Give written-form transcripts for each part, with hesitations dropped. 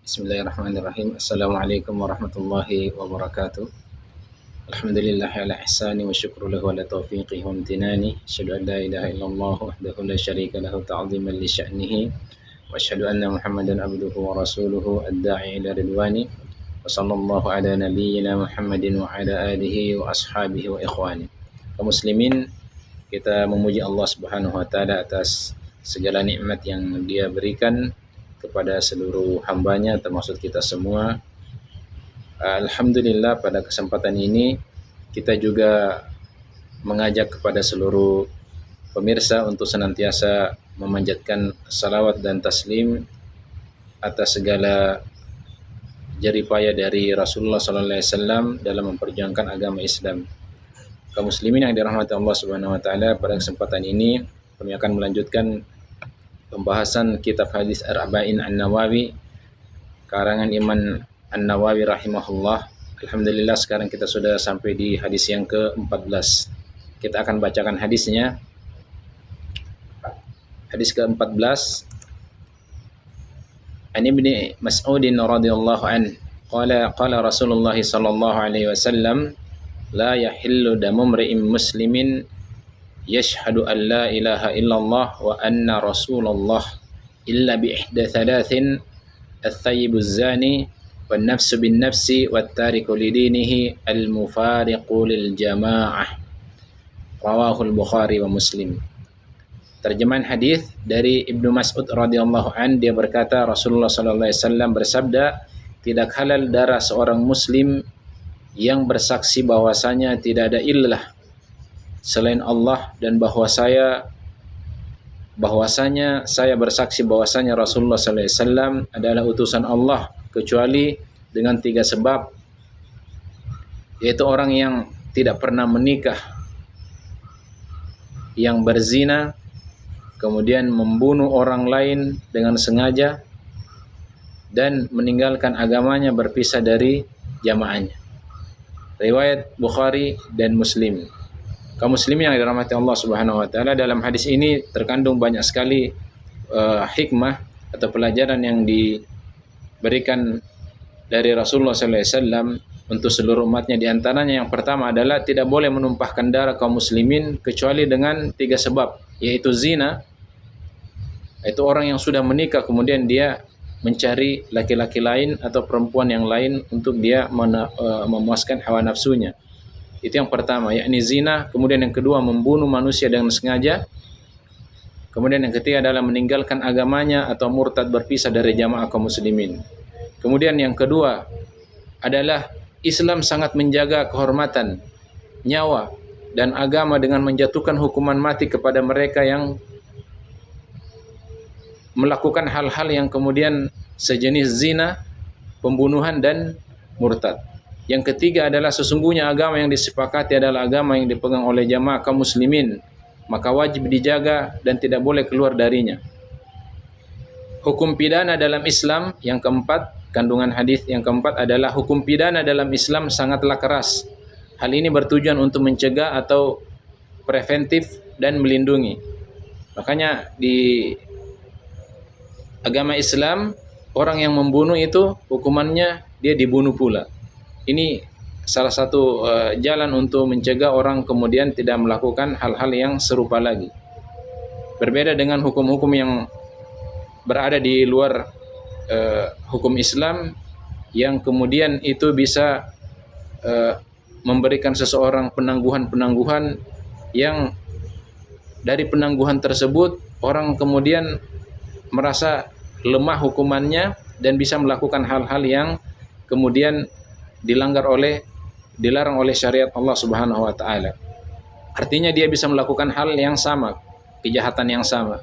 Bismillahirrahmanirrahim. Assalamualaikum warahmatullahi wabarakatuh. Alhamdulillah ala ihsani wa syukru lahu ala taufiqi wa amtinani. Asyhadu an la ilaha illallah wahdahu la syarika lahu ta'ziman li sya'nihi. Wa asyhadu anna Muhammadan abduhu wa rasuluhu ad-da'i ila ridwani. Wa sallallahu ala nabiyyina Muhammadin wa ala alihi wa ashabihi wa ikhwani. Kaum muslimin, kita memuji Allah Subhanahu wa taala atas segala nikmat yang Dia berikan kepada seluruh hambanya termasuk kita semua. Alhamdulillah, pada kesempatan ini kita juga mengajak kepada seluruh pemirsa untuk senantiasa memanjatkan salawat dan taslim atas segala jeripaya dari Rasulullah SAW dalam memperjuangkan agama Islam. Kaum muslimin yang dirahmati Allah Subhanahu wa taala, pada kesempatan ini kami akan melanjutkan pembahasan kitab hadis Arba'in An-Nawawi karangan Imam An-Nawawi rahimahullah. Alhamdulillah, sekarang kita sudah sampai di hadis yang ke-14. Kita akan bacakan hadisnya. Hadis ke-14. An Ibni Mas'ud radhiyallahu an qala Rasulullah sallallahu alaihi wasallam la yahillu damu imri'in muslimin yashhadu an la ilaha illallah wa anna rasulullah illa bi ihda thalathin al-thayyibu zani wan nafsu bin nafsi wat tariku lidinihi al-mufariqu lil jamaah. Rawahul Bukhari wa Muslim. Terjemahan hadis dari Ibnu Mas'ud radhiyallahu an, dia berkata Rasulullah sallallahu alaihi wasallam bersabda, tidak halal darah seorang muslim yang bersaksi bahwasanya tidak ada ilah selain Allah dan bahwasanya saya bersaksi bahwasanya Rasulullah sallallahu alaihi wasallam adalah utusan Allah, kecuali dengan 3 sebab, yaitu orang yang tidak pernah menikah, yang berzina, kemudian membunuh orang lain dengan sengaja, dan meninggalkan agamanya berpisah dari jamaahnya. Riwayat Bukhari dan Muslim. Kaum muslimin yang dirahmati Allah Subhanahu wa taala, dalam hadis ini terkandung banyak sekali hikmah atau pelajaran yang diberikan dari Rasulullah sallallahu alaihi wasallam untuk seluruh umatnya. Di antaranya yang pertama adalah tidak boleh menumpahkan darah kaum muslimin kecuali dengan 3 sebab, yaitu zina, yaitu orang yang sudah menikah kemudian dia mencari laki-laki lain atau perempuan yang lain untuk dia memuaskan hawa nafsunya. Itu yang pertama, yakni zina. Kemudian yang kedua, membunuh manusia dengan sengaja. Kemudian yang ketiga adalah meninggalkan agamanya atau murtad, berpisah dari jamaah kaum muslimin. Kemudian yang kedua adalah Islam sangat menjaga kehormatan, nyawa, dan agama dengan menjatuhkan hukuman mati kepada mereka yang melakukan hal-hal yang kemudian sejenis zina, pembunuhan, dan murtad. Yang ketiga adalah sesungguhnya agama yang disepakati adalah agama yang dipegang oleh jamaah kaum muslimin, maka wajib dijaga dan tidak boleh keluar darinya. Hukum pidana dalam Islam, yang keempat, kandungan hadis yang keempat adalah hukum pidana dalam Islam sangatlah keras. Hal ini bertujuan untuk mencegah atau preventif dan melindungi. Makanya di agama Islam, orang yang membunuh itu hukumannya dia dibunuh pula. Ini salah satu jalan untuk mencegah orang kemudian tidak melakukan hal-hal yang serupa lagi. Berbeda dengan hukum-hukum yang berada di luar hukum Islam, yang kemudian itu bisa memberikan seseorang penangguhan-penangguhan yang dari penangguhan tersebut orang kemudian merasa lemah hukumannya dan bisa melakukan hal-hal yang kemudian dilarang oleh syariat Allah Subhanahu wa taala. Artinya dia bisa melakukan hal yang sama, kejahatan yang sama.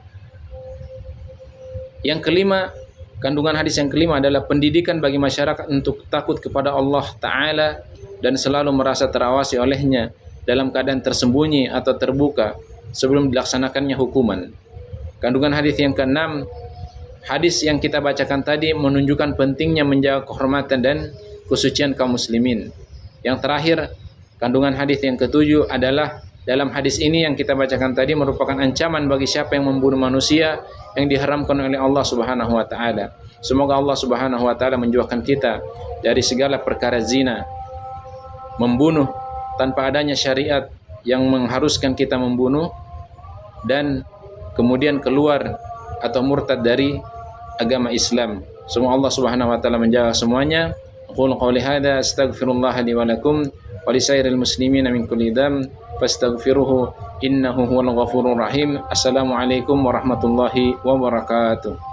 Yang kelima, kandungan hadis yang kelima adalah pendidikan bagi masyarakat untuk takut kepada Allah taala dan selalu merasa terawasi olehnya dalam keadaan tersembunyi atau terbuka sebelum dilaksanakannya hukuman. Kandungan hadis yang keenam, hadis yang kita bacakan tadi menunjukkan pentingnya menjaga kehormatan dan kesucian kaum muslimin. Yang terakhir, kandungan hadis yang ketujuh adalah dalam hadis ini yang kita bacakan tadi merupakan ancaman bagi siapa yang membunuh manusia yang diharamkan oleh Allah Subhanahu wa taala. Semoga Allah Subhanahu wa taala menjauhkan kita dari segala perkara zina, membunuh tanpa adanya syariat yang mengharuskan kita membunuh, dan kemudian keluar atau murtad dari agama Islam. Semoga Allah Subhanahu wa taala menjaga semuanya. Aqulu qouli hadza astaghfirullah li wa lakum wa lisairil muslimin min kulli dzam fastaghfiruhu innahu huwal ghafurur rahim. Assalamualaikum warahmatullahi wabarakatuh.